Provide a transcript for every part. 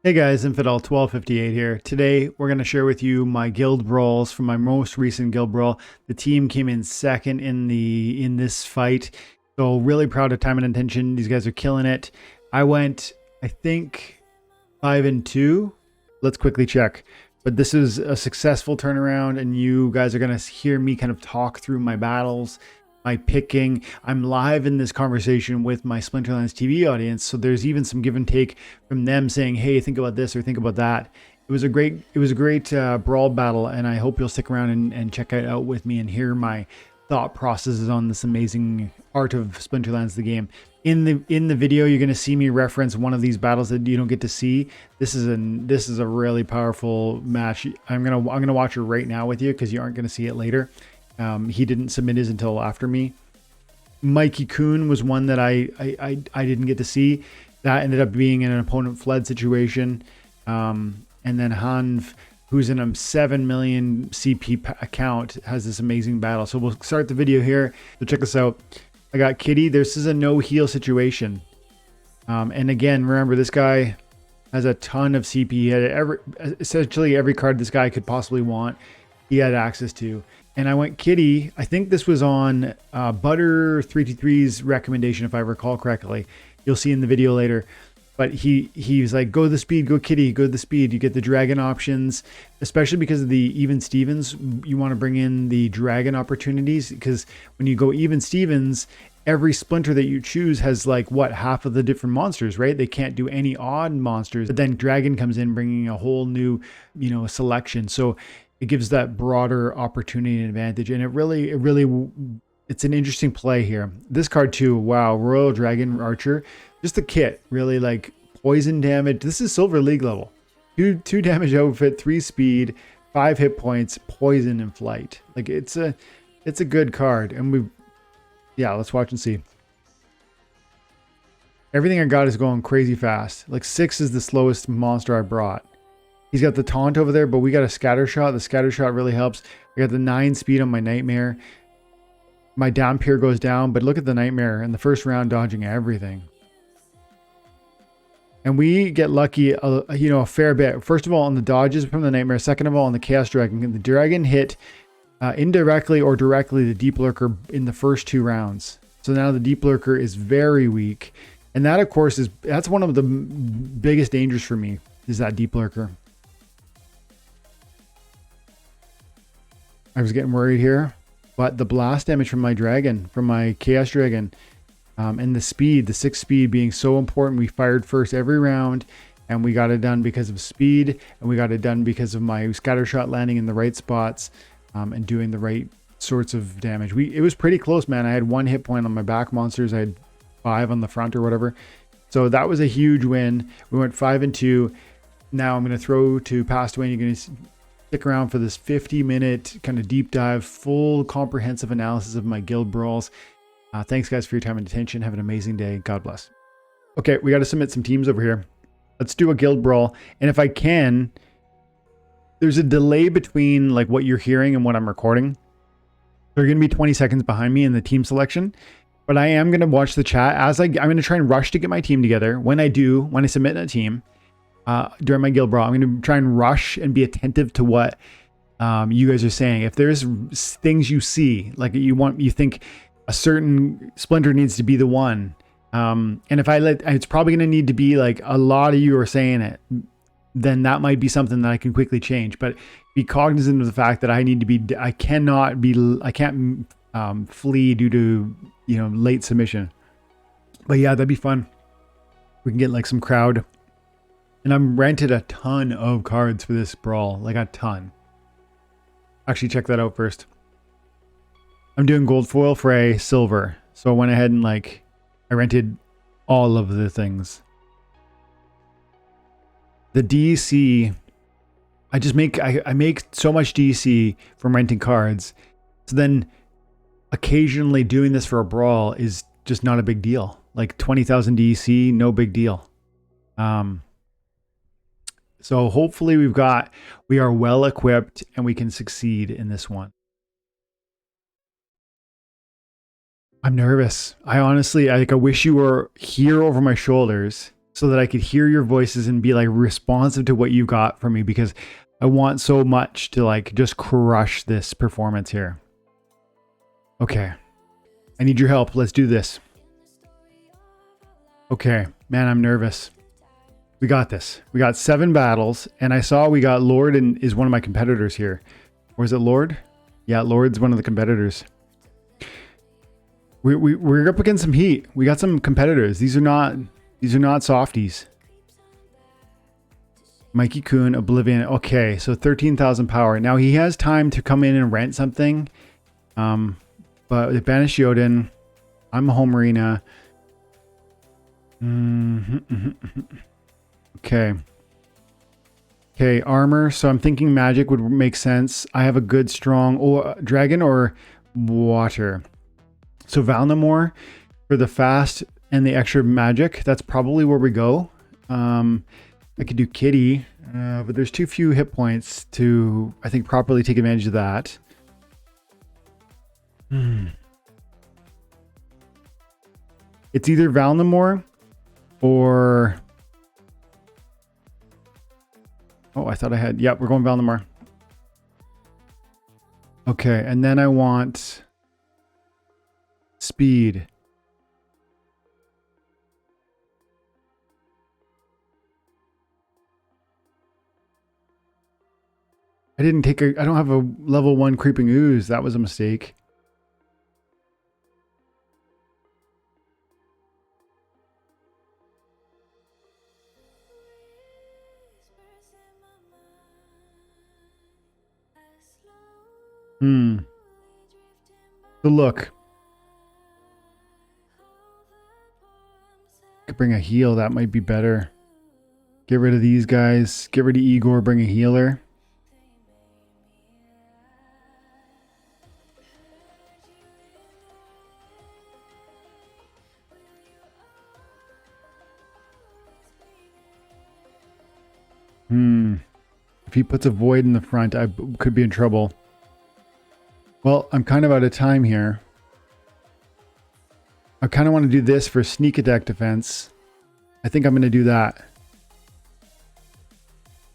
Hey guys, Infidel1258 here. Today we're going to share with you my guild brawls from my most recent guild brawl. The team came in second in this fight, so really proud of time and attention. These guys are killing it. I went, I think, 5-2. Let's quickly check. But this is a successful turnaround, and you guys are going to hear me kind of talk through my battles, my picking. I'm live in this conversation with my SplinterlandsTV audience, so there's even some give and take from them saying, hey, think about this or think about that. It was a great brawl battle, and I hope you'll stick around and check it out with me and hear my thought processes on this amazing art of Splinterlands the game. In the video, you're going to see me reference one of these battles that you don't get to see. This is a really powerful match. I'm gonna watch it right now with you because you aren't going to see it later. He didn't submit his until after me. Mikey Kuhn was one that I didn't get to see. That ended up being in an opponent fled situation. And then Hanv, who's in a 7 million CP account, has this amazing battle. So we'll start the video here. So check this out. I got Kitty. This is a no heal situation. And again, remember, this guy has a ton of CP. He had essentially every card this guy could possibly want, he had access to. And I went Kitty. I think this was on Butter323's recommendation, if I recall correctly. You'll see in the video later. But he's like, go the speed, go Kitty, go the speed. You get the dragon options, especially because of the even Stevens. You want to bring in the dragon opportunities, because when you go even Stevens, every splinter that you choose has like half of the different monsters, right? They can't do any odd monsters. But then dragon comes in, bringing a whole new, selection. So it gives that broader opportunity and advantage, and it's an interesting play here. This card too, wow, Royal Dragon Archer, just the kit, really like poison damage. This is Silver League level. 2 damage outfit, 3 speed, 5 hit points, poison and flight. Like it's a good card, and let's watch and see. Everything I got is going crazy fast. Like 6 is the slowest monster I brought. He's got the taunt over there, but we got a scatter shot. The scatter shot really helps. I got the 9 speed on my nightmare. My Dampier goes down, but look at the nightmare in the first round, dodging everything. And we get lucky, a fair bit. First of all, on the dodges from the nightmare. Second of all, on the chaos dragon. The dragon hit indirectly or directly the deep lurker in the first 2 rounds. So now the deep lurker is very weak, and that, of course, that's one of the biggest dangers for me, is that deep lurker. I was getting worried here, but the blast damage from my dragon, from my chaos dragon, and the speed, the 6 speed being so important. We fired first every round, and we got it done because of speed, and we got it done because of my scatter shot landing in the right spots, and doing the right sorts of damage. It was pretty close, man. I had 1 hit point on my back monsters. I had 5 on the front or whatever. So that was a huge win. We went 5-2. Now I'm going to throw to Passed Away, and you're going to stick around for this 50-minute kind of deep dive, full comprehensive analysis of my guild brawls. Thanks, guys, for your time and attention. Have an amazing day. God bless. Okay, we got to submit some teams over here. Let's do a guild brawl. And if I can, there's a delay between like what you're hearing and what I'm recording. They're going to be 20 seconds behind me in the team selection. But I am going to watch the chat as I'm going to try and rush to get my team together. When I submit a team, during my guild brawl, I'm going to try and rush and be attentive to what you guys are saying. If there's things you see, like you think a certain splinter needs to be the one, and if it's probably going to need to be like a lot of you are saying it, then that might be something that I can quickly change. But be cognizant of the fact that I can't flee due to late submission. But yeah, that'd be fun. We can get like some crowd. And I'm rented a ton of cards for this brawl, like a ton. Actually, check that out first. I'm doing gold foil for a silver. So I went ahead and I rented all of the things. The DC, I make so much DC from renting cards. So then occasionally doing this for a brawl is just not a big deal. Like 20,000 DC, no big deal. So hopefully we are well equipped and we can succeed in this one. I'm nervous. I honestly, I wish you were here over my shoulders so that I could hear your voices and be like responsive to what you got from me, because I want so much to like just crush this performance here. Okay. I need your help. Let's do this. Okay. Man, I'm nervous. We got this. We got 7 battles, and I saw we got Lord and is one of my competitors here. Or is it Lord? Yeah, Lord's one of the competitors. We're up against some heat. We got some competitors. These are not softies. Mikey Kuhn, Oblivion. Okay, so 13,000 power. Now he has time to come in and rent something. But they banished Yoden. I'm a home arena. Okay. Okay, armor. So I'm thinking magic would make sense. I have a good strong dragon or water. So Valnamore for the fast and the extra magic. That's probably where we go. I could do Kitty, but there's too few hit points to, I think, properly take advantage of that. It's either Valnamore or... Oh, I thought I had... Yep, we're going Valnamore. Okay, and then I want... Speed. I don't have a level 1 creeping ooze. That was a mistake. So look. Could bring a heal. That might be better. Get rid of these guys. Get rid of Igor. Bring a healer. If he puts a void in the front, I could be in trouble. Well, I'm kind of out of time here. I kind of want to do this for sneak attack defense. I think I'm going to do that.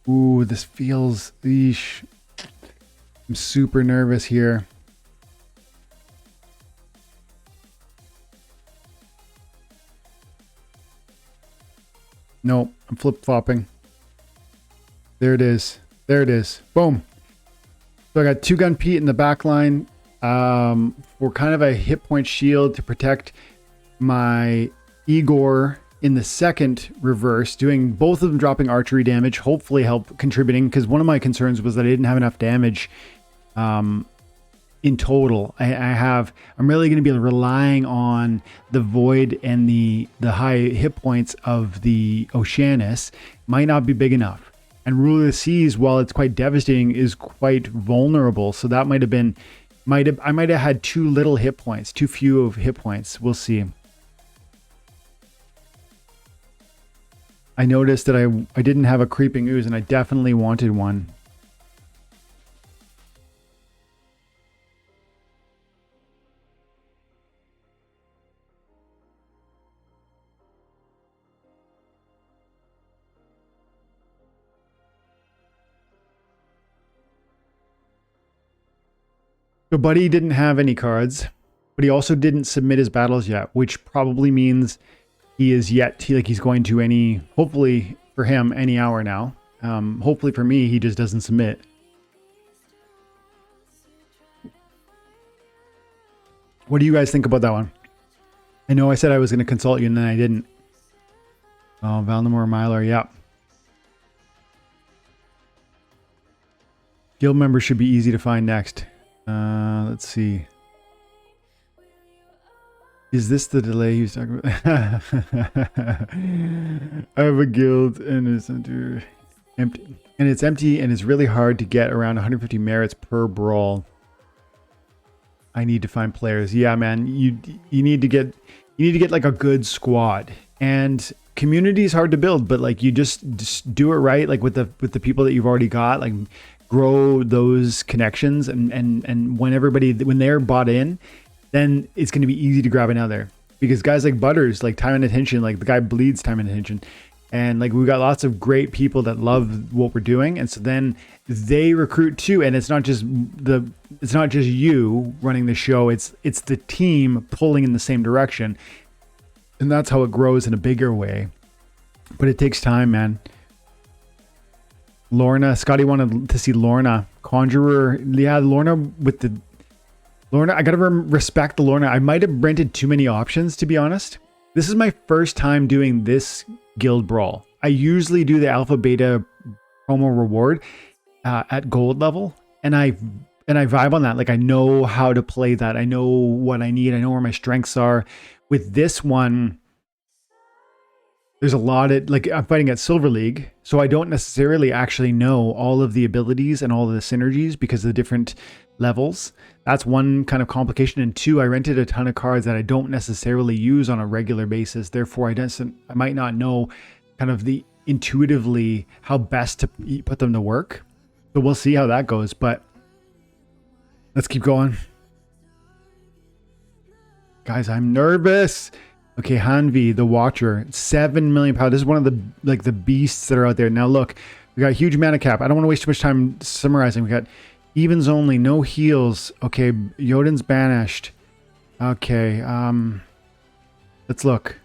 Ooh, this feels... Eesh. I'm super nervous here. Nope, I'm flip-flopping. There it is. There it is. Boom. So I got 2-gun Pete in the back line for kind of a hit point shield to protect my Igor in the second reverse, doing both of them dropping archery damage, hopefully help contributing, because one of my concerns was that I didn't have enough damage in total. I'm really going to be relying on the void and the high hit points of the Oceanus. Might not be big enough. And Ruler of the Seas, while it's quite devastating, is quite vulnerable. So that might have been, I might have had too little hit points, too few of hit points. We'll see. I noticed that I didn't have a creeping ooze, and I definitely wanted one. So Buddy didn't have any cards, but he also didn't submit his battles yet, which probably means he is yet, he's going to hopefully for him, any hour now. Hopefully for me, he just doesn't submit. What do you guys think about that one? I know I said I was going to consult you and then I didn't. Oh, Valnamore Mylar, yeah. Guild members should be easy to find next. Let's see. Is this the delay he was talking about? I have a guild and it's empty. And it's empty and it's really hard to get around 150 merits per brawl. I need to find players. Yeah, man, you need to get like a good squad. And community is hard to build, but like you just do it right, like with the people that you've already got, like grow those connections, and when they're bought in, then it's going to be easy to grab another. Because guys like Butters, like time and attention, like the guy bleeds time and attention. And like we got lots of great people that love what we're doing, and so then they recruit too. And it's not just you running the show, it's the team pulling in the same direction, and that's how it grows in a bigger way. But it takes time, man. Lorna, Scotty wanted to see Lorna. Conjurer, yeah, Lorna with the... Lorna, I gotta respect the Lorna. I might have rented too many options, to be honest. This is my first time doing this guild brawl. I usually do the alpha beta promo reward at gold level, and I vibe on that. Like I know how to play that. I know what I need. I know where my strengths are. With this one, there's a lot of, like, I'm fighting at Silver League, so I don't necessarily actually know all of the abilities and all of the synergies because of the different levels. That's one kind of complication. And two, I rented a ton of cards that I don't necessarily use on a regular basis. Therefore, I might not know kind of the intuitively how best to put them to work. So we'll see how that goes, but let's keep going. Guys, I'm nervous. Okay, Hanvi, the Watcher, 7 million power. This is one of the beasts that are out there. Now look, we got a huge mana cap. I don't want to waste too much time summarizing. We got evens only, no heals. Okay, Jotun's banished. Okay, let's look.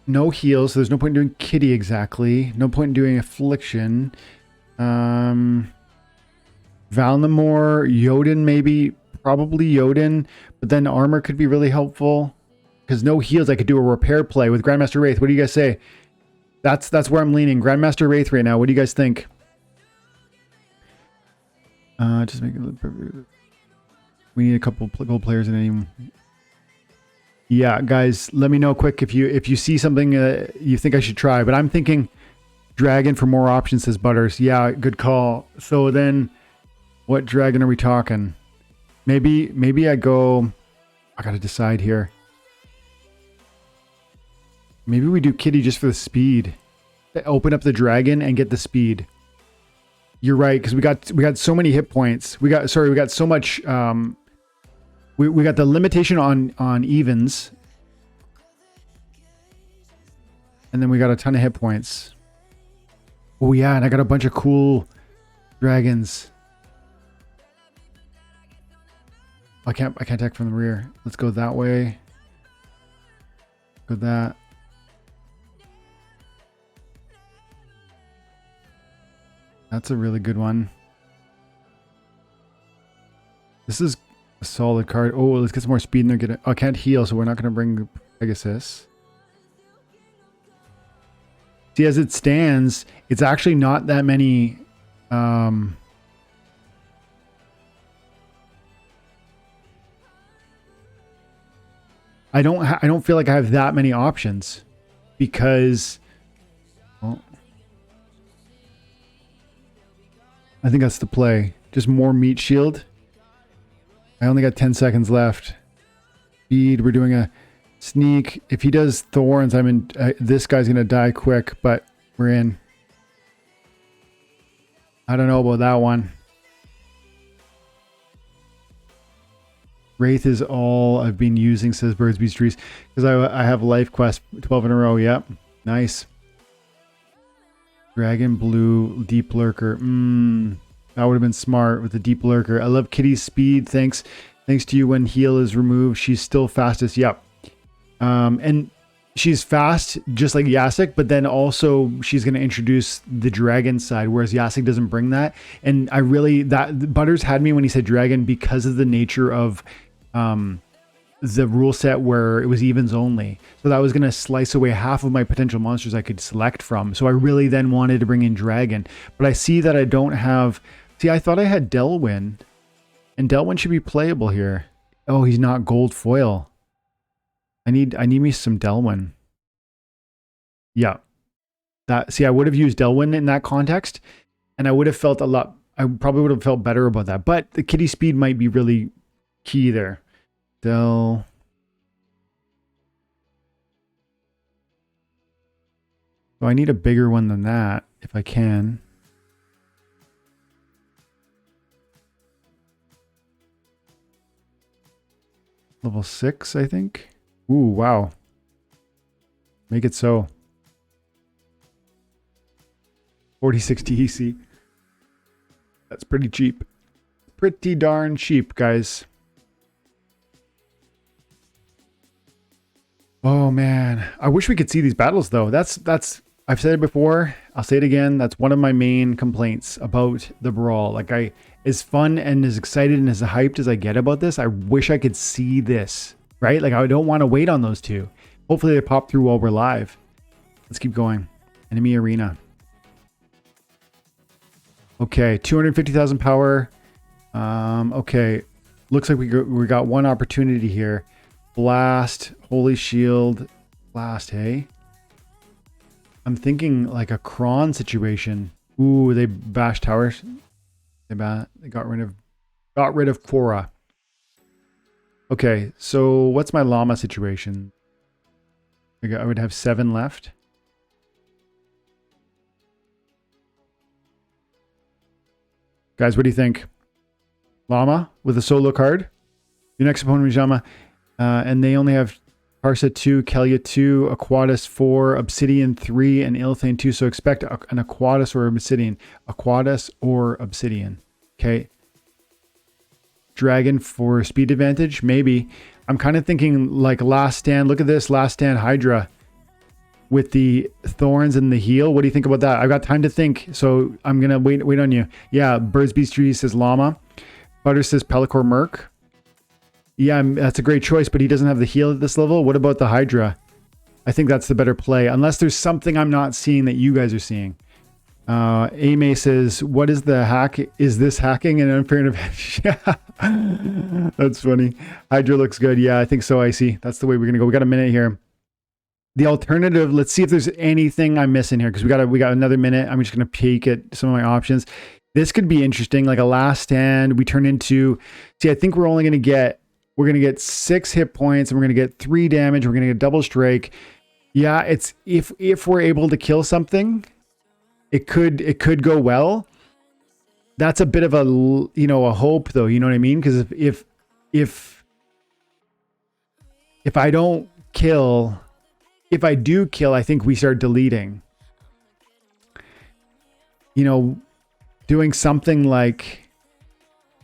No heals, so there's no point in doing Kitty exactly. No point in doing Affliction. Valnamore, Jotun maybe. Probably Jotun, but then armor could be really helpful because no heals. I could do a repair play with Grandmaster Wraith. What do you guys say? That's where I'm leaning. Grandmaster Wraith right now. What do you guys think? Just make it. We need a couple gold players in any. Yeah, guys, let me know quick if you see something you think I should try. But I'm thinking dragon for more options, says Butters. Yeah, good call. So then, what dragon are we talking? Maybe I go... I gotta decide here. Maybe we do Kitty just for the speed. Open up the dragon and get the speed. You're right, because we got so many hit points. We got so much... we got the limitation on evens. And then we got a ton of hit points. Oh yeah, and I got a bunch of cool dragons. I can't attack from the rear. Let's go that way. Go that. That's a really good one. This is a solid card. Oh, let's get some more speed in there. Get it. Oh, I can't heal, so we're not going to bring Pegasus. See, as it stands, it's actually not that many... I don't feel like I have that many options because, well, I think that's the play. Just more meat shield. I only got 10 seconds left. Speed. We're doing a sneak. If he does thorns, I'm in. This guy's gonna die quick, but we're in. I don't know about that one. Wraith is all I've been using, says Birdsby's Trees, because I have Life Quest 12 in a row. Yep, nice. Dragon Blue Deep Lurker. That would have been smart with the Deep Lurker. I love Kitty's speed. Thanks to you. When heal is removed, she's still fastest. Yep. And she's fast, just like Yasik, but then also she's going to introduce the dragon side, whereas Yasik doesn't bring that. And that Butters had me when he said dragon because of the nature of the rule set where it was evens only. So that was going to slice away half of my potential monsters I could select from. So I really then wanted to bring in dragon. But I see that I don't have... See, I thought I had Delwyn. And Delwyn should be playable here. Oh, he's not gold foil. I need me some Delwyn. Yeah. See, I would have used Delwyn in that context. And I would have felt I probably would have felt better about that. But the Kitty speed might be really key there. So I need a bigger one than that if I can. Level 6, I think. Ooh, wow. Make it so. 4060 EC. That's pretty cheap. Pretty darn cheap, guys. Oh man, I wish we could see these battles though. That's I've said it before, I'll say it again. That's one of my main complaints about the Brawl. Like, as fun and as excited and as hyped as I get about this, I wish I could see this, right? Like, I don't want to wait on those two. Hopefully they pop through while we're live. Let's keep going. Enemy arena. Okay, 250,000 power. Okay, looks like we got one opportunity here. Blast, Holy Shield, blast, hey? I'm thinking like a Kron situation. Ooh, they bashed towers. They got rid of Quora. Okay, so what's my llama situation? I would have 7 left. Guys, what do you think? Llama with a solo card. Your next opponent is Llama. And they only have Parsa 2, Kelia 2, Aquatus 4, Obsidian 3, and Ilthane 2. So expect an Aquatus or Obsidian. Aquatus or Obsidian. Okay. Dragon for speed advantage? Maybe. I'm kind of thinking like Last Stand. Look at this. Last Stand Hydra with the thorns and the heal. What do you think about that? I've got time to think, so I'm going to wait on you. Yeah, Birds Beast Tree says Llama. Butter says Pellicor Merc. Yeah, that's a great choice, but he doesn't have the heal at this level. What about the Hydra? I think that's the better play, unless there's something I'm not seeing that you guys are seeing. Ame says, what is the hack? Is this hacking an unfair advantage? Yeah, that's funny. Hydra looks good. Yeah, I think so, Icy. That's the way we're going to go. We got a minute here. The alternative, let's see if there's anything I'm missing here, because we got another minute. I'm just going to peek at some of my options. This could be interesting, like a Last Stand. We turn into, see, I think we're only going to get, 6 hit points, and we're going to get 3 damage. We're going to get double strike. Yeah, it's if we're able to kill something, it could go well. That's a bit of a, a hope though, you know what I mean? Because if I don't kill, if I do kill, I think we start deleting. Doing something like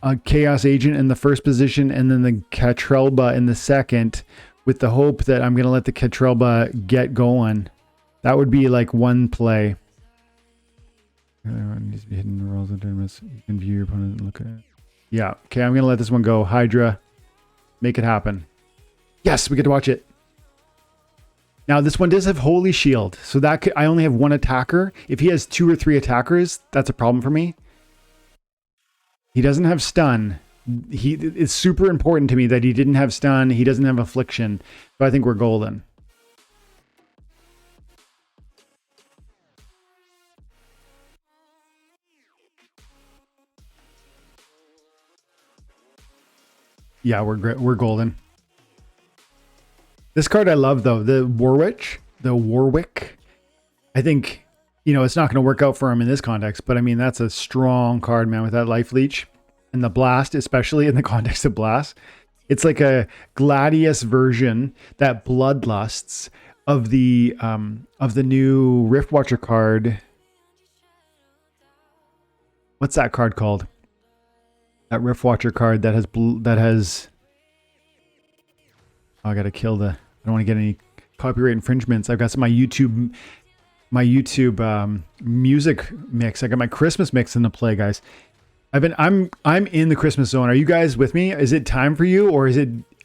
a Chaos Agent in the first position and then the Catrelba in the second, with the hope that I'm going to let the Catrelba get going. That would be like one play. Needs to be hidden in the rolls of tournaments. You can view your opponent and look at it. Yeah. Okay, I'm going to let this one go. Hydra. Make it happen. Yes, we get to watch it. Now, this one does have Holy Shield. So that I only have 1 attacker. If he has 2 or 3 attackers, that's a problem for me. He doesn't have stun. It's super important to me that he didn't have stun. He doesn't have affliction. So I think we're golden. Yeah, we're golden. This card I love though, the Warwick. I think, it's not going to work out for him in this context, but I mean, that's a strong card, man, with that life leech and the blast, especially in the context of blast. It's like a Gladius version that bloodlusts of the new Riftwatcher card. What's that card called? That Riftwatcher card that has oh, I gotta kill I don't want to get any copyright infringements. I've got some my YouTube music mix. I got my Christmas mix in the play, guys. I'm in the Christmas zone. Are you guys with me? Is it time for you, or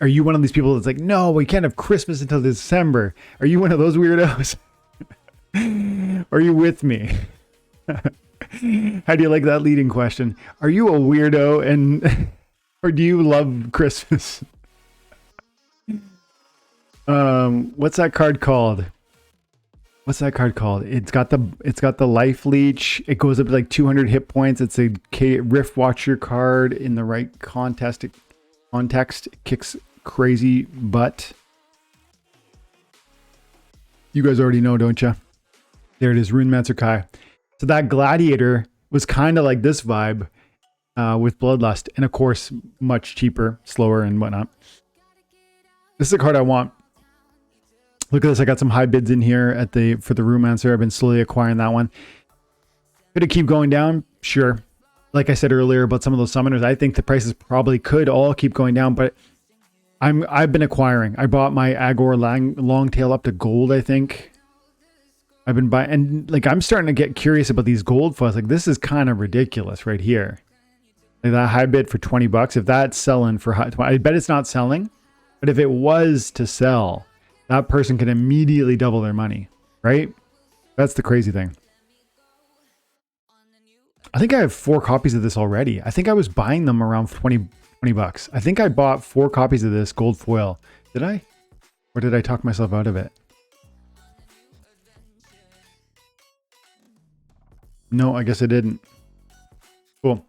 are you one of these people that's like, no, we can't have Christmas until December? Are you one of those weirdos? Are you with me? How do you like that leading question? Are you a weirdo or do you love Christmas? What's that card called? It's got the life leech. It goes up to like 200 hit points. It's a Riftwatcher card in the right context. It kicks crazy butt. You guys already know, don't you? There it is, Runemancer Kai. So that Gladiator was kind of like this vibe with Bloodlust. And of course, much cheaper, slower, and whatnot. This is a card I want. Look at this. I got some high bids in here for the Rumancer. I've been slowly acquiring that one. Could it keep going down? Sure. Like I said earlier about some of those summoners, I think the prices probably could all keep going down, but I've been acquiring. I bought my Agor Longtail up to gold, I think. I've been buying, and like I'm starting to get curious about these gold foils. Like this is kind of ridiculous right here. Like that high bid for 20 bucks. If that's selling for high, I bet it's not selling, but if it was to sell, that person can immediately double their money, right? That's the crazy thing. I think I have 4 copies of this already. I think I was buying them around 20 bucks. I think I bought 4 copies of this gold foil. Did I? Or did I talk myself out of it? No, I guess I didn't. Cool.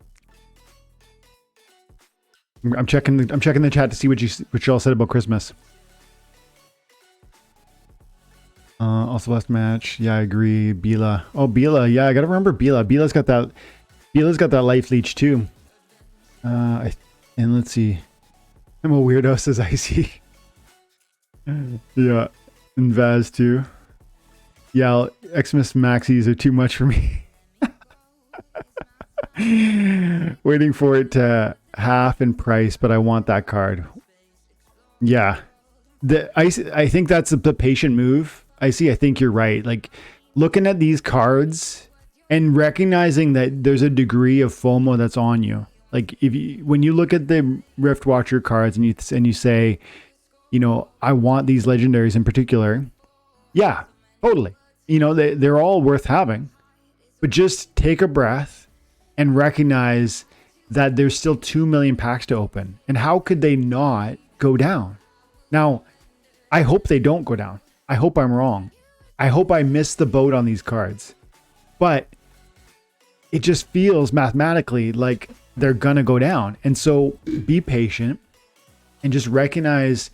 I'm checking the chat to see what y'all said about Christmas. Also last match. Yeah, I agree. Bila. Oh, Bila. Yeah, I gotta remember Bila. Bila's got that life leech too. And let's see. I'm a weirdo, says Icy. Yeah. And Vaz too. Yeah, Xmas Maxis are too much for me. Waiting for it to half in price, but I want that card. Yeah. I think that's the patient move. I think you're right. Like looking at these cards and recognizing that there's a degree of FOMO that's on you. Like when you look at the Rift Watcher cards and you say, you know, I want these legendaries in particular. Yeah, totally. You know, they're all worth having, but just take a breath and recognize that there's still 2 million packs to open. And how could they not go down? Now, I hope they don't go down. I hope I'm wrong. I hope I missed the boat on these cards. But it just feels mathematically like they're gonna go down. And so be patient and just recognize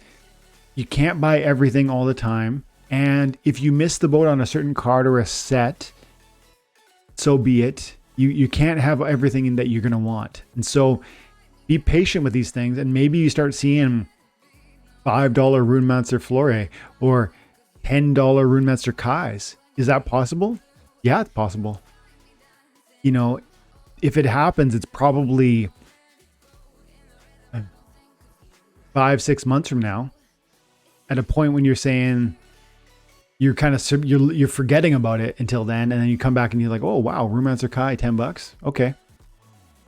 you can't buy everything all the time. And if you miss the boat on a certain card or a set, so be it. You can't have everything that you're going to want. And so be patient with these things. And maybe you start seeing $5 Runemaster Flore or $10 Runemaster Kais. Is that possible? Yeah, it's possible. You know, if it happens, it's probably 5-6 months from now at a point when you're saying, you're kind of you're forgetting about it until then, and then you come back and you're like, oh wow, Rumancer Kai, $10. Okay,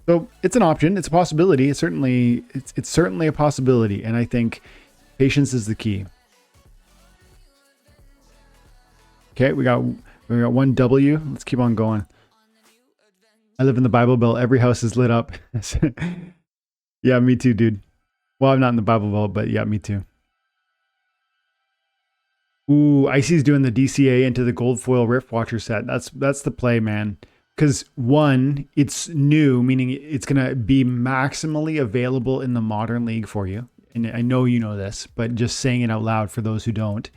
so it's an option, it's a possibility. It's certainly a possibility, and I think patience is the key. Okay, we got 1 W. Let's keep on going. I live in the Bible Belt. Every house is lit up. Yeah, me too, dude. Well, I'm not in the Bible Belt, but yeah, me too. Ooh, Icy's doing the DCA into the gold foil Rift Watcher set. That's the play, man. Because one, it's new, meaning it's going to be maximally available in the modern league for you. And I know you know this, but just saying it out loud for those who don't.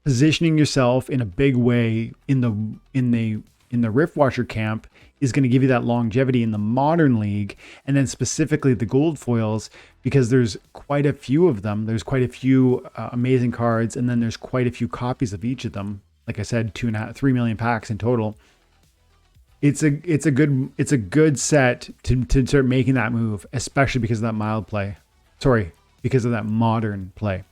Positioning yourself in a big way in the Rift Watcher camp is going to give you that longevity in the modern league, and then specifically the gold foils, because there's quite a few of them. There's quite a few amazing cards, and then there's quite a few copies of each of them. Like I said, 3 million packs in total. It's a good set to start making that move, especially because of that mild play. Sorry, because of that modern play.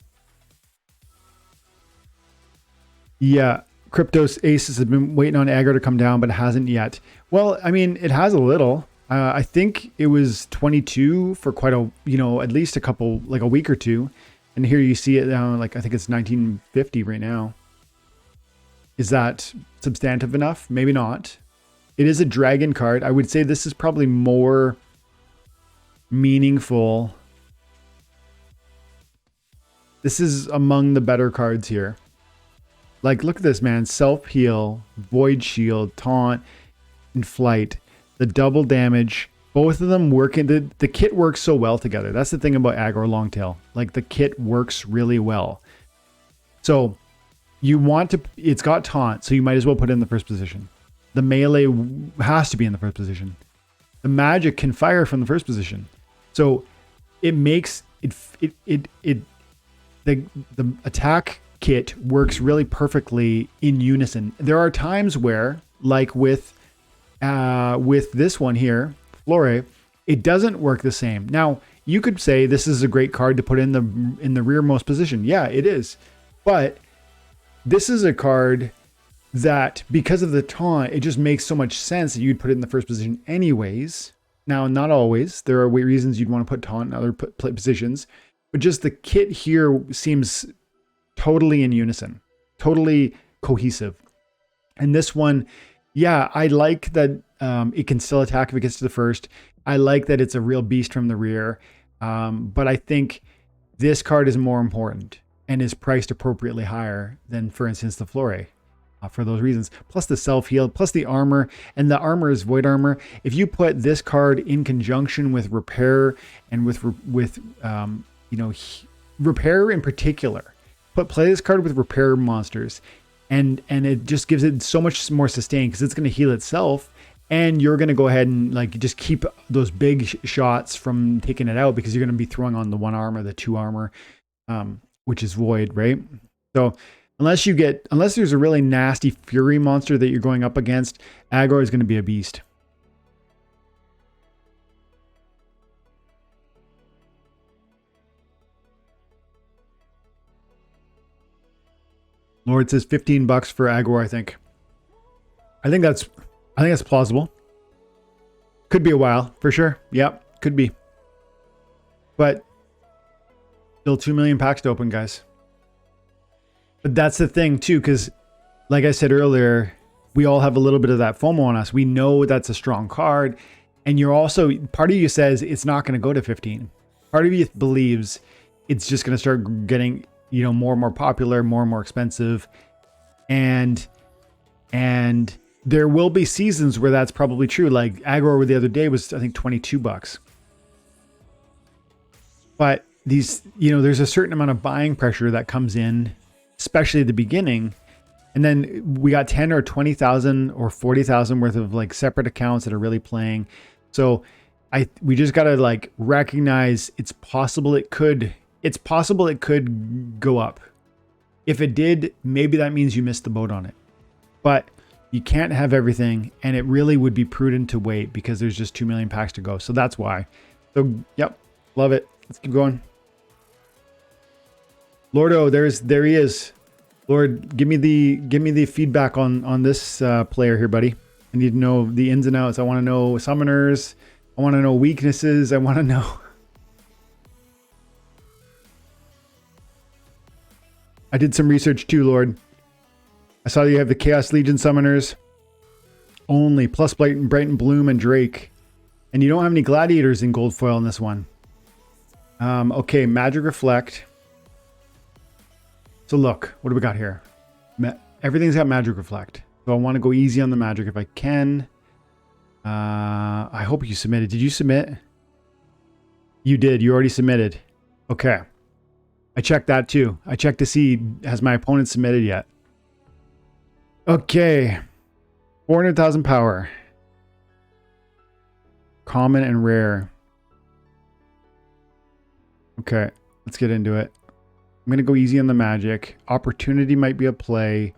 Yeah. Cryptos Aces have been waiting on aggro to come down, but it hasn't yet. Well, I mean, it has a little. I think it was 22 for quite a, at least a week or two. And here you see it down, I think it's 1950 right now. Is that substantive enough? Maybe not. It is a dragon card. I would say this is probably more meaningful. This is among the better cards here. Look at this, man. Self-heal, Void Shield, Taunt, and Flight. The double damage. Both of them working. The kit works so well together. That's the thing about Aggro Longtail. The kit works really well. So you want to... It's got Taunt, so you might as well put it in the first position. The melee has to be in the first position. The magic can fire from the first position. So it makes... The attack kit works really perfectly in unison. There are times where, like with this one here, Flore, it doesn't work the same. Now, you could say this is a great card to put in the rearmost position. Yeah, it is. But this is a card that, because of the taunt, it just makes so much sense that you'd put it in the first position anyways. Now, not always. There are reasons you'd want to put taunt in other positions. But just the kit here seems totally in unison, totally cohesive. And this one, yeah, I like that it can still attack if it gets to the first. I like that it's a real beast from the rear. But I think this card is more important and is priced appropriately higher than, for instance, the Flore. For those reasons, plus the self-heal, plus the armor, and the armor is void armor. If you put this card in conjunction with repair and with repair in particular, play this card with repair monsters, and it just gives it so much more sustain because it's going to heal itself, and you're going to go ahead and like just keep those big shots from taking it out because you're going to be throwing on the 1 armor, the 2 armor, which is void, right? So unless there's a really nasty fury monster that you're going up against, aggro is going to be a beast. Lord says $15 for aggro, I think. I think that's plausible. Could be a while, for sure. Yep, could be. But still 2 million packs to open, guys. But that's the thing too, because like I said earlier, we all have a little bit of that FOMO on us. We know that's a strong card. And you're also, part of you says it's not going to go to 15. Part of you believes it's just going to start getting, more and more popular, more and more expensive. And there will be seasons where that's probably true. Like aggro the other day was, I think, $22. But these, there's a certain amount of buying pressure that comes in, especially at the beginning. And then we got 10 or 20,000 or 40,000 worth of like separate accounts that are really playing. So we just got to like recognize it's possible it could go up. If it did, maybe that means you missed the boat on it. But you can't have everything, and it really would be prudent to wait because there's just 2 million packs to go. So that's why. So yep, love it. Let's keep going. Lordo, there he is. Lord, give me the feedback on this player here, buddy. I need to know the ins and outs. I want to know summoners. I want to know weaknesses. I want to know. I did some research too, Lord. I saw that you have the Chaos Legion summoners only, plus Brighton Bloom and Drake. And you don't have any gladiators in gold foil in this one. Okay, Magic Reflect. So look, what do we got here? Everything's got Magic Reflect. So I want to go easy on the magic if I can. I hope you submitted. Did you submit? You did. You already submitted. Okay. I checked that too. I checked to see, has my opponent submitted yet? Okay. 400,000 power. Common and rare. Okay. Let's get into it. I'm going to go easy on the magic. Opportunity might be a play.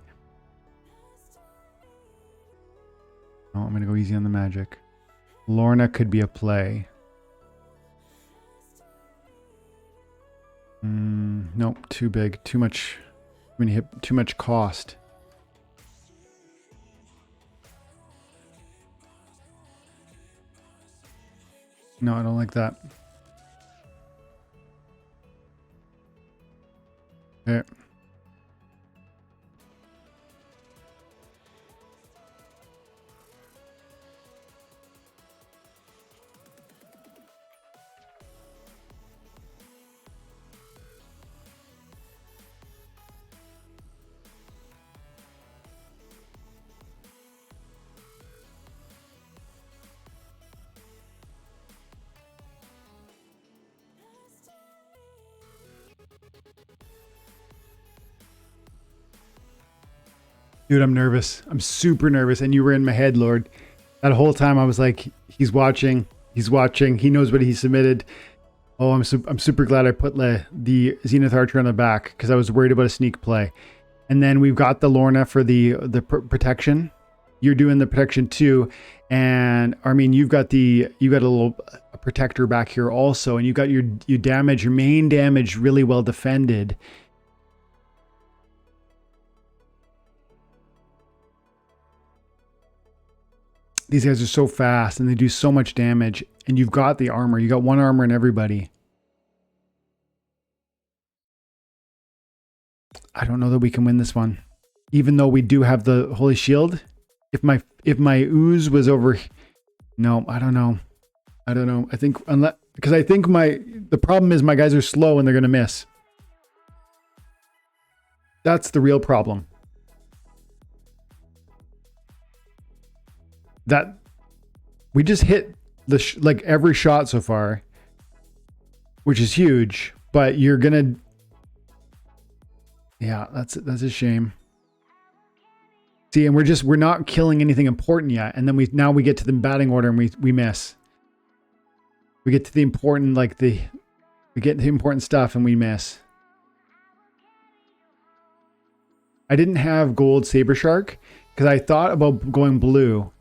Oh, I'm going to go easy on the magic. Lorna could be a play. Nope, too big. Too much. Too much cost. No, I don't like that. Okay. Dude, I'm nervous. I'm super nervous. And you were in my head, Lord. That whole time I was like, he's watching. He's watching. He knows what he submitted. Oh, I'm super glad I put the Zenith Archer on the back because I was worried about a sneak play. And then we've got the Lorna for the protection. You're doing the protection too, and I mean you got a little protector back here also, and you got your main damage really well defended. These guys are so fast and they do so much damage, and you've got the armor. You got one armor in everybody. I don't know that we can win this one, even though we do have the Holy Shield. If my ooze was over, no, I don't know. I think because I think the problem is my guys are slow and they're gonna miss. That's the real problem. That we just hit like every shot so far, which is huge. But you're gonna, yeah, that's a shame. See, and we're not killing anything important yet, and then we get to the batting order and we miss. We get to the important we get the important stuff and we miss. I didn't have gold Saber Shark because I thought about going blue,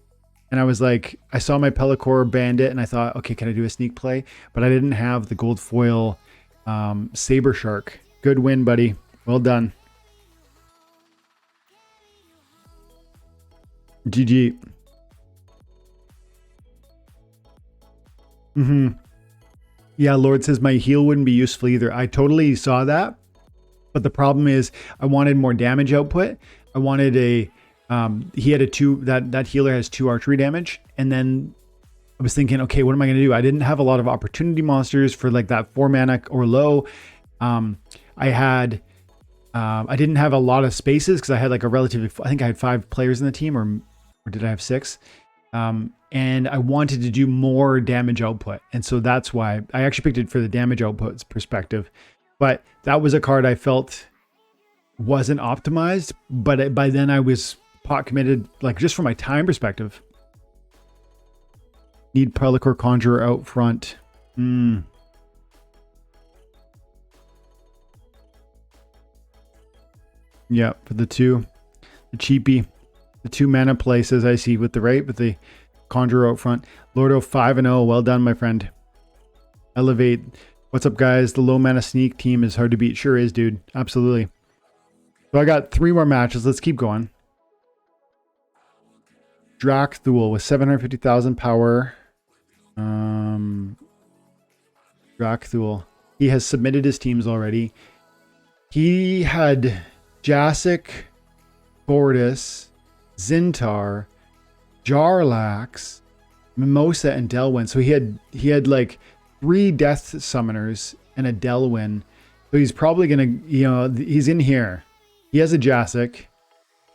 and I was like, I saw my Pellicor Bandit and I thought, okay, can I do a sneak play? But I didn't have the gold foil Saber Shark. Good win, buddy. Well done. GG. Yeah, Lord says my heal wouldn't be useful either. I totally saw that. But the problem is I wanted more damage output. I wanted he had a 2, that healer has 2 archery damage. And then I was thinking, okay, what am I going to do? I didn't have a lot of opportunity monsters for like that 4 mana or low. I didn't have a lot of spaces because I had like I think I had 5 players in the team, or did I have 6? And I wanted to do more damage output. And so that's why I actually picked it for the damage output perspective. But that was a card I felt wasn't optimized. But by then I was pot committed, like just from my time perspective. Need Pellicor Conjurer out front. Yeah, for the cheapie. The 2 mana places I see with the Conjurer out front. Lordo 5-0. Well done, my friend. Elevate. What's up, guys? The low mana sneak team is hard to beat. Sure is, dude. Absolutely. So I got 3 more matches. Let's keep going. Drakthul with 750,000 power. Drakthul. He has submitted his teams already. He had Jasic, Bordis, Zintar, Jarlax, Mimosa, and Delwyn. So he had like 3 death summoners and a Delwyn. So he's probably gonna, he's in here. He has a Jasic,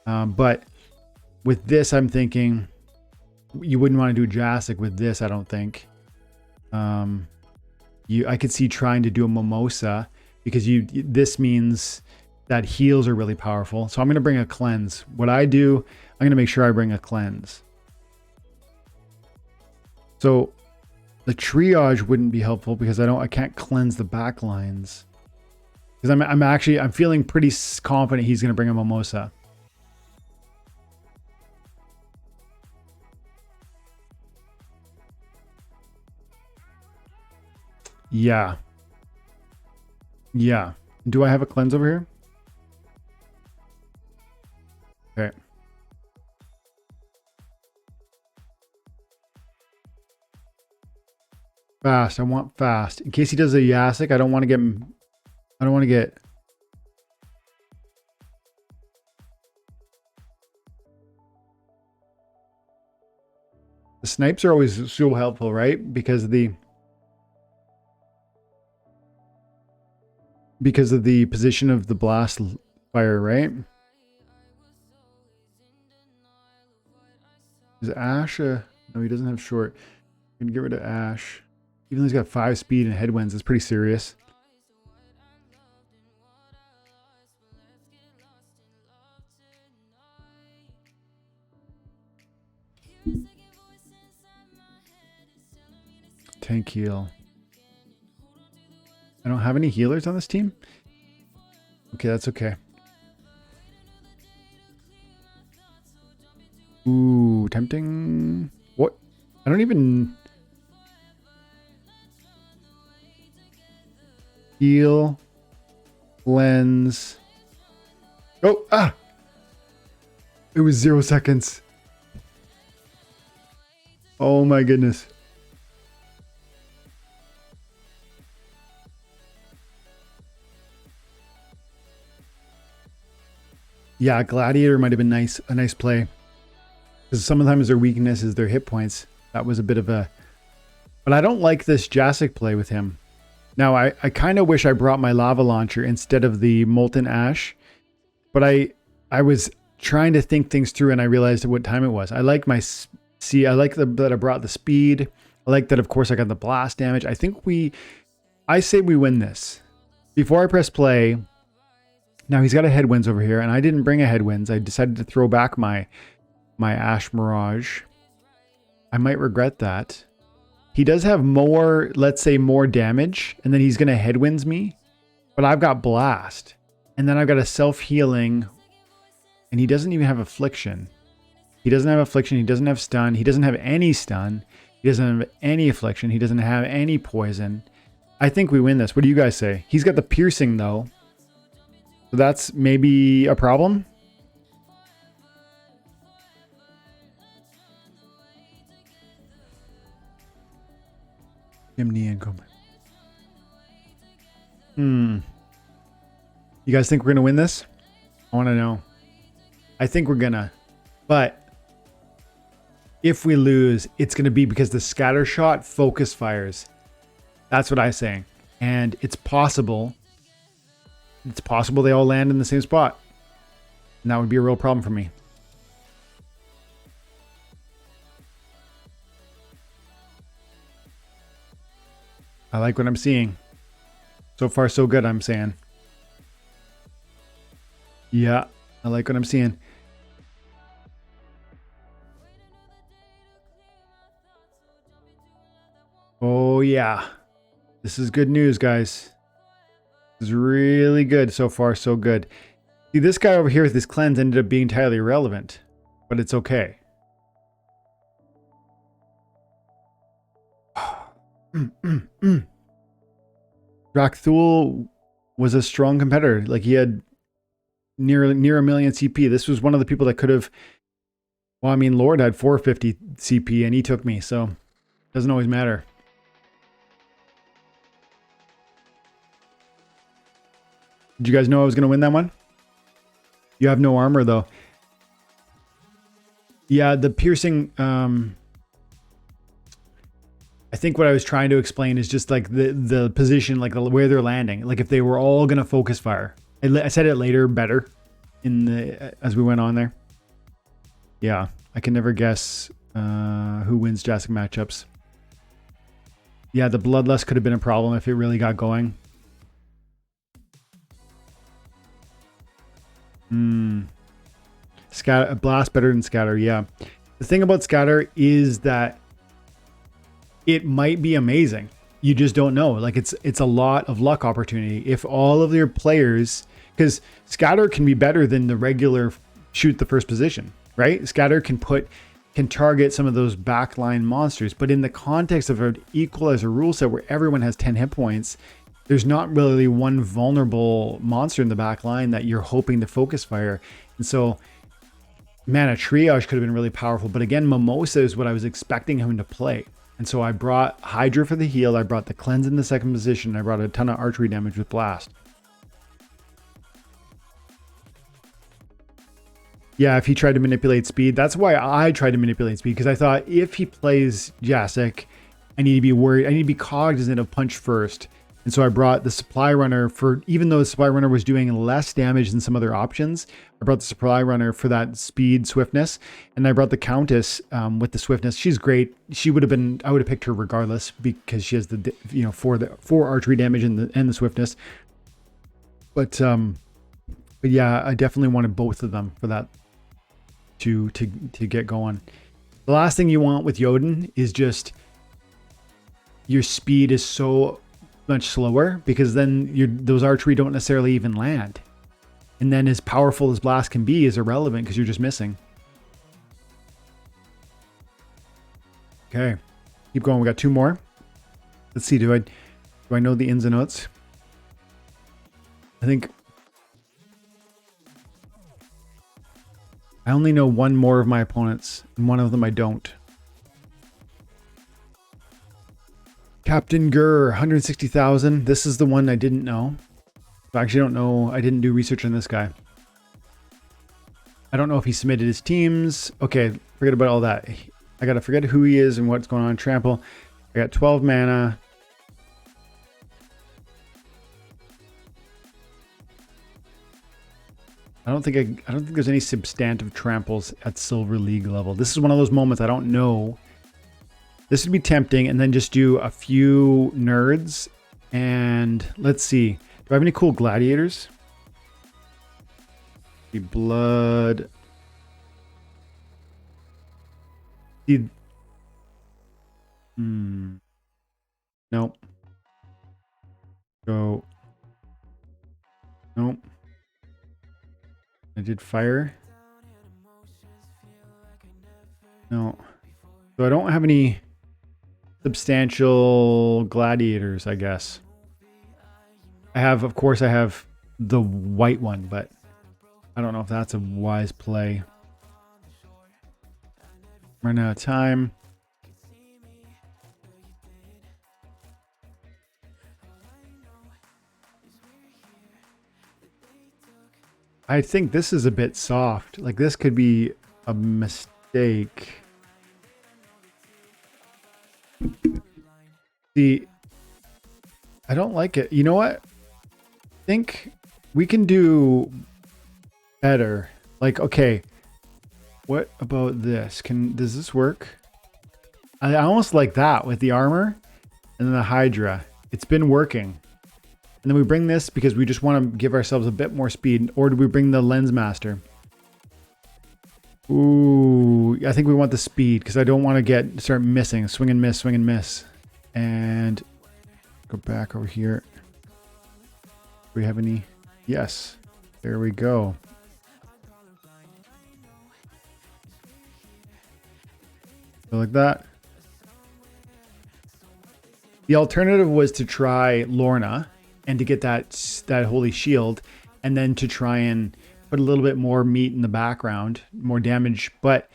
but with this, I'm thinking you wouldn't want to do Jasic with this. I don't think. I could see trying to do a Mimosa because this means that heals are really powerful. So I'm going to bring a cleanse. What I do, I'm going to make sure I bring a cleanse. So the triage wouldn't be helpful because I can't cleanse the back lines. Because I'm feeling pretty confident he's going to bring a Mimosa. Yeah. Yeah. Do I have a cleanse over here? Okay. Fast. I want fast. In case he does a Yasik, I don't want to get the snipes are always so helpful, right? Because of the position of the blast fire, right? Is Ash no, he doesn't have short. We can get rid of Ash. Even though he's got 5 speed and headwinds, it's pretty serious. Tank heal. I don't have any healers on this team. Okay, that's okay. Ooh, tempting. What? I don't even... Heal. Lens. Oh, ah! It was 0 seconds. Oh my goodness. Yeah, Gladiator might have been nice, a nice play. Because sometimes their weakness is their hit points. That was a bit of a... But I don't like this Jasic play with him. Now, I kind of wish I brought my lava launcher instead of the molten ash. But I was trying to think things through and I realized what time it was. I like my... See, I like that I brought the speed. I like that, of course, I got the blast damage. I think I say we win this. Before I press play... Now, he's got a headwinds over here, and I didn't bring a headwinds. I decided to throw back my Ash Mirage. I might regret that. He does have more, let's say, more damage, and then he's going to headwinds me. But I've got Blast. And then I've got a self-healing, and he doesn't even have Affliction. He doesn't have Affliction. He doesn't have Stun. He doesn't have any Stun. He doesn't have any Affliction. He doesn't have any Poison. I think we win this. What do you guys say? He's got the Piercing, though. So that's maybe a problem. Chimney and Cobra. You guys think we're going to win this? I want to know. I think we're going to. But if we lose, it's going to be because the scatter shot focus fires. That's what I'm saying. And it's possible. It's possible they all land in the same spot. And that would be a real problem for me. I like what I'm seeing. So far, so good, I'm saying. Yeah, I like what I'm seeing. Oh, yeah. This is good news, guys. Is really good. So far, so good. See, this guy over here with his cleanse ended up being entirely irrelevant, but it's okay. Drakthul was a strong competitor. Like, he had near a million CP. This was one of the people that could have... Well, I mean, Lord had 450 CP and he took me, so it doesn't always matter. Did you guys know I was going to win that one? You have no armor, though. Yeah, the piercing... I think what I was trying to explain is just like the position, like where they're landing. Like if they were all going to focus fire. I said it later better as we went on there. Yeah, I can never guess who wins Jasic matchups. Yeah, the Bloodlust could have been a problem if it really got going. Scatter, blast better than scatter. Yeah, the thing about scatter is that it might be amazing. You just don't know. Like it's a lot of luck opportunity. If all of your players, because scatter can be better than the regular shoot the first position, right? Scatter can target some of those backline monsters, but in the context of an equalizer rule set where everyone has 10 hit points, there's not really one vulnerable monster in the back line that you're hoping to focus fire. And so, man, a triage could have been really powerful. But again, Mimosa is what I was expecting him to play. And so I brought Hydra for the heal. I brought the cleanse in the second position. I brought a ton of archery damage with blast. Yeah, if he tried to manipulate speed, that's why I tried to manipulate speed, because I thought if he plays Jasic, I need to be worried. I need to be cognizant of punch first. And so I brought the supply runner for, even though the supply runner was doing less damage than some other options, I brought the supply runner for that speed, swiftness. And I brought the Countess with the swiftness. She's great. She would have been, I would have picked her regardless because she has the, you know, for archery damage and the swiftness. But yeah, I definitely wanted both of them for that to get going. The last thing you want with Jotun is just your speed is so much slower, because then those archery don't necessarily even land. And then as powerful as blast can be is irrelevant because you're just missing. Okay, keep going. We got 2 more. Let's see. Do I know the ins and outs? I think I only know 1 more of my opponents, and 1 of them I don't. Captain Gurr, 160,000. This is the one I didn't know. I actually don't know. I didn't do research on this guy. I don't know if he submitted his teams. Okay, forget about all that. I gotta forget who he is and what's going on. Trample. I got 12 mana. I don't think there's any substantive tramples at Silver League level. This is one of those moments I don't know. This would be tempting, and then just do a few nerds. And let's see. Do I have any cool gladiators? The blood. Nope. Go. Nope. I did fire. No. So I don't have any substantial gladiators, I guess. Of course I have the white one, but I don't know if that's a wise play. Running out of time. I think this is a bit soft. Like, this could be a mistake. See, I don't like it. You know what? I think we can do better. Like, okay, what about this? Does this work? I almost like that with the armor and then the Hydra. It's been working. And then we bring this because we just want to give ourselves a bit more speed. Or do we bring the Lens Master? Ooh, I think we want the speed because I don't want to start missing. Swing and miss, swing and miss. And go back over here. Do we have any? Yes. There we go. So like that. The alternative was to try Lorna and to get that holy shield, and then to try and put a little bit more meat in the background, more damage. But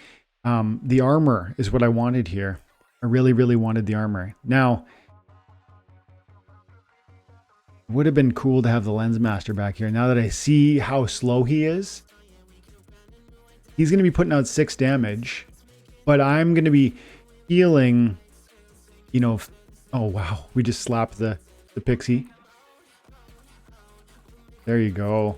the armor is what I wanted here. I really, really wanted the armor. Now, it would have been cool to have the Lens Master back here. Now that I see how slow he is, he's going to be putting out 6 damage, but I'm going to be healing, you know. Oh, wow. We just slapped the pixie. There you go.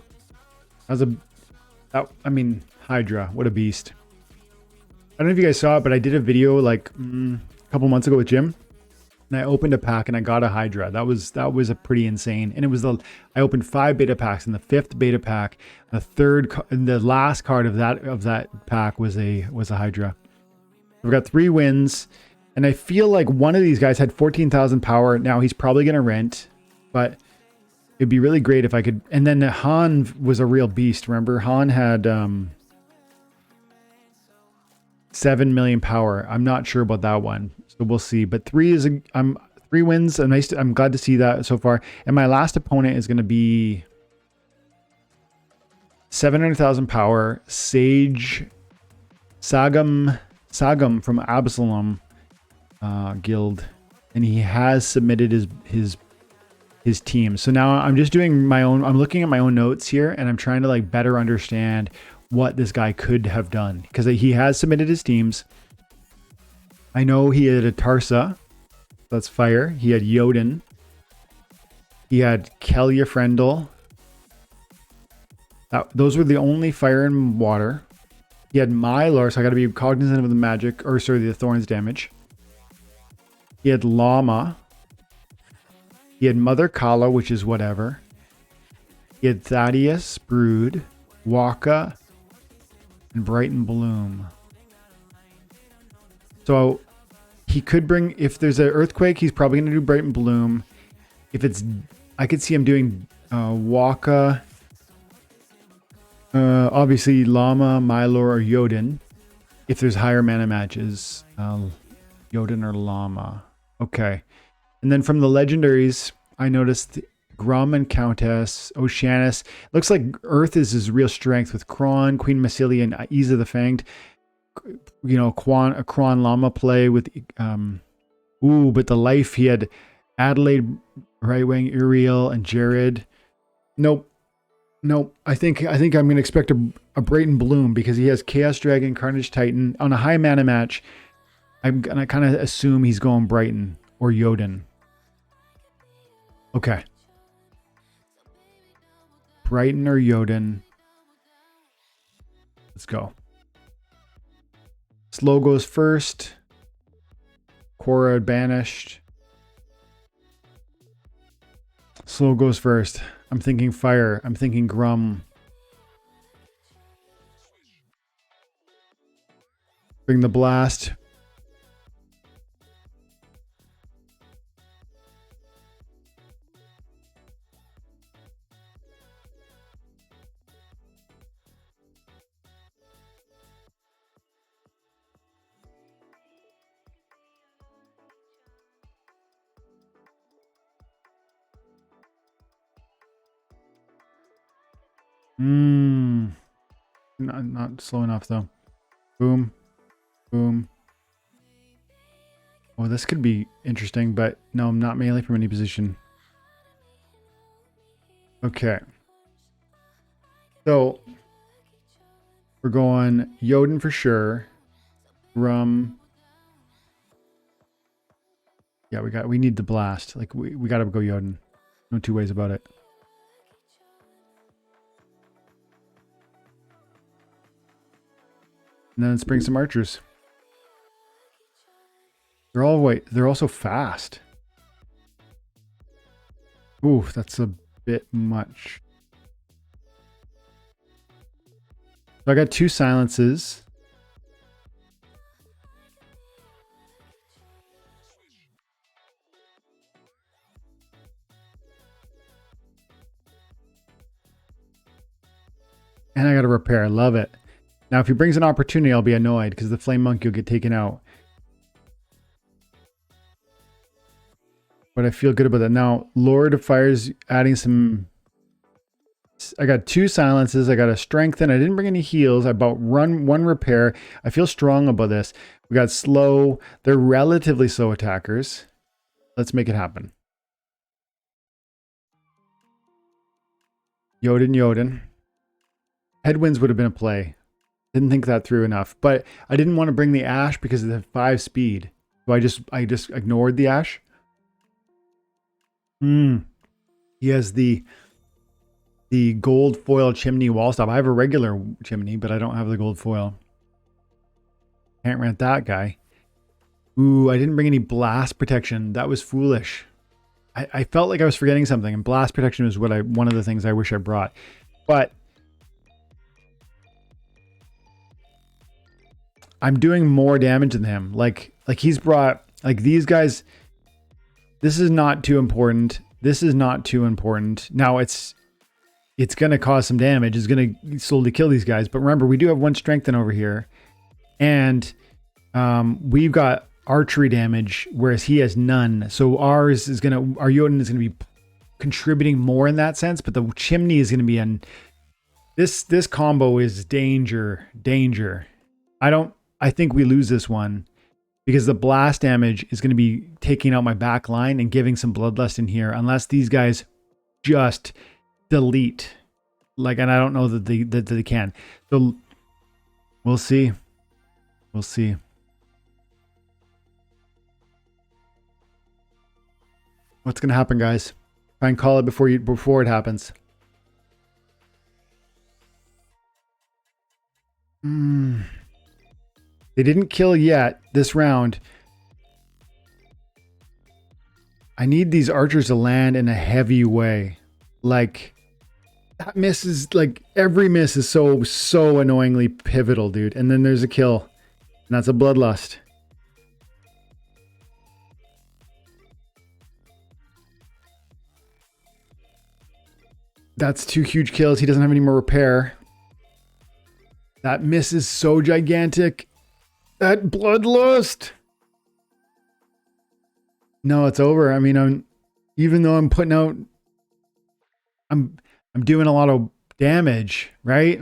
I mean, Hydra, what a beast. I don't know if you guys saw it, but I did a video like a couple months ago with Jim, and I opened a pack and I got a Hydra. That was a pretty insane. And it was I opened 5 beta packs, and the 5th beta pack, the last card of that pack was a Hydra. We've got 3 wins, and I feel like one of these guys had 14,000 power. Now he's probably gonna rent, but it'd be really great if I could. And then Han was a real beast. Remember, Han had 7 million power. I'm not sure about that one, so we'll see. But 3 wins. I'm glad to see that so far. And my last opponent is going to be 700,000 power Sage Sagam from Absalom Guild, and he has submitted his team. So now I'm just doing my own. I'm looking at my own notes here, and I'm trying to like better understand what this guy could have done, because he has submitted his teams. I know he had a Tarsa, that's fire. He had Jotun. He had Kellia Frendel. Those were the only fire and water. He had Mylar, so I got to be cognizant of the magic, or sorry, the thorns damage. He had Llama. He had Mother Kala, which is whatever. He had Thaddeus, Brood, Waka, and Brighton Bloom. So he could bring, if there's an earthquake, he's probably going to do Brighton Bloom. If it's, I could see him doing Waka, obviously Llama, Mylor, or Jotun. If there's higher mana matches, Jotun or Llama. Okay. And then from the legendaries, I noticed Grum and Countess, Oceanus. Looks like Earth is his real strength with Kron, Queen Massilia, and Isa the Fanged. You know, a Kron Llama play with, but the life he had Adelaide, Right Wing, Uriel, and Jared. Nope. I think I'm going to expect a Brayton Bloom because he has Chaos Dragon, Carnage Titan on a high mana match. I'm gonna kind of assume he's going Brighton or Jotun. Okay. Brighton or Jotun. Let's go. Slow goes first. Korra banished. Slow goes first. I'm thinking fire. I'm thinking Grum. Bring the blast. Not slow enough though. Boom. Boom. Oh, this could be interesting, but no, I'm not melee from any position. Okay. So we're going Jotun for sure. Rum. Yeah, we need the blast. Like we gotta go Jotun. No two ways about it. And then let's bring some archers. They're also fast. Ooh, that's a bit much. So I got 2 silences. And I got to repair. I love it. Now, if he brings an opportunity, I'll be annoyed because the Flame Monkey will get taken out. But I feel good about that. Now, Lord of Fire's adding some... I got 2 silences. I got a strengthen. I didn't bring any heals. I bought 1 repair. I feel strong about this. We got slow. They're relatively slow attackers. Let's make it happen. Jotun. Headwinds would have been a play. Didn't think that through enough. But I didn't want to bring the Ash because of the 5 speed. So I just ignored the Ash. He has the gold foil chimney wall stop. I have a regular chimney, but I don't have the gold foil. Can't rent that guy. Ooh, I didn't bring any blast protection. That was foolish. I felt like I was forgetting something, and blast protection was one of the things I wish I brought. But I'm doing more damage than him. Like he's brought, like, these guys. This is not too important. This is not too important. Now it's going to cause some damage. It's going to slowly kill these guys. But remember, we do have 1 strengthen over here. And we've got archery damage, whereas he has none. So our Jotun is going to be contributing more in that sense. But the chimney is going to be in... This combo is danger. I think we lose this one. Because the blast damage is going to be taking out my back line and giving some bloodlust in here. Unless these guys just delete. Like, and I don't know that they can. So we'll see. We'll see. What's going to happen, guys? Try and call it before it happens. They didn't kill yet this round. I need these archers to land in a heavy way. Like, that miss is, like, every miss is so annoyingly pivotal, dude. And then there's a kill. And that's a bloodlust. That's 2 huge kills. He doesn't have any more repair. That miss is so gigantic. That bloodlust. No, it's over. I mean, even though I'm putting out, I'm doing a lot of damage, right?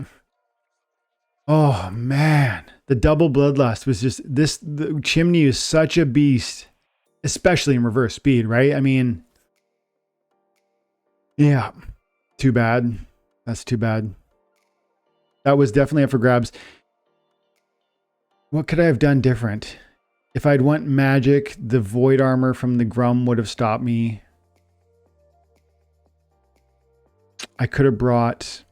Oh man, the double bloodlust was just this. The chimney is such a beast, especially in reverse speed, right? I mean, yeah, too bad. That's too bad. That was definitely up for grabs. What could I have done different? If I'd went magic, the void armor from the Grum would have stopped me. I could have brought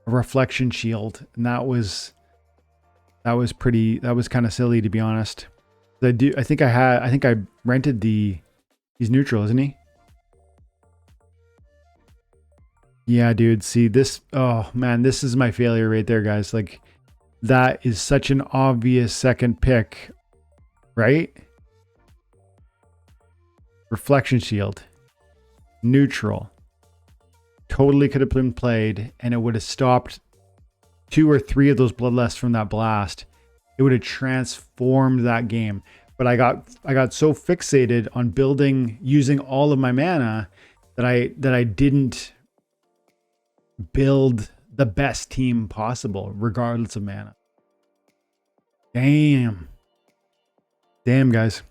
a reflection shield, and that was kind of silly, to be honest. I think I rented he's neutral, isn't he? Yeah, dude. See this, oh man, this is my failure right there, guys. Like, that is such an obvious second pick, right? Reflection shield, neutral. Totally could have been played, and it would have stopped 2 or 3 of those bloodlusts from that blast. It would have transformed that game. But I got so fixated on using all of my mana that I didn't build the best team possible, regardless of mana. Damn, guys.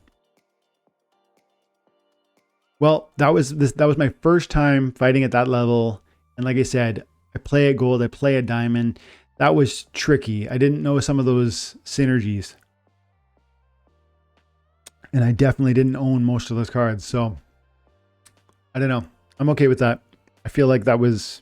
Well, that was my first time fighting at that level, and like I said, I play at gold, I play at diamond. That was tricky. I didn't know some of those synergies, and I definitely didn't own most of those cards. So I don't know. I'm okay with that. I feel like that was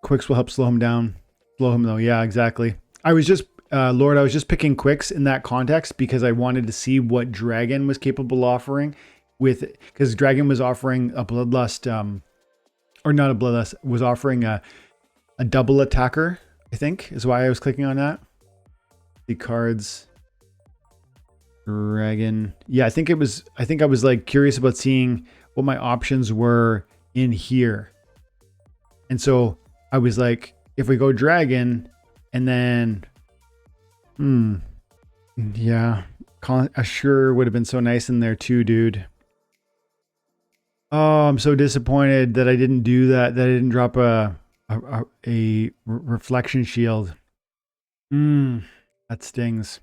quicks will help slow him down. Slow him though. Yeah, exactly. I was just Lord, I was just picking quicks in that context because I wanted to see what Dragon was capable of offering because Dragon was offering a bloodlust, or not a bloodlust, was offering a double attacker, I think is why I was clicking on that. The cards, Dragon. Yeah, I think I was like curious about seeing what my options were in here. And so I was like, if we go Dragon and then yeah, Assure would have been so nice in there too, dude. Oh, I'm so disappointed that I didn't do that. That I didn't drop a reflection shield. That stings.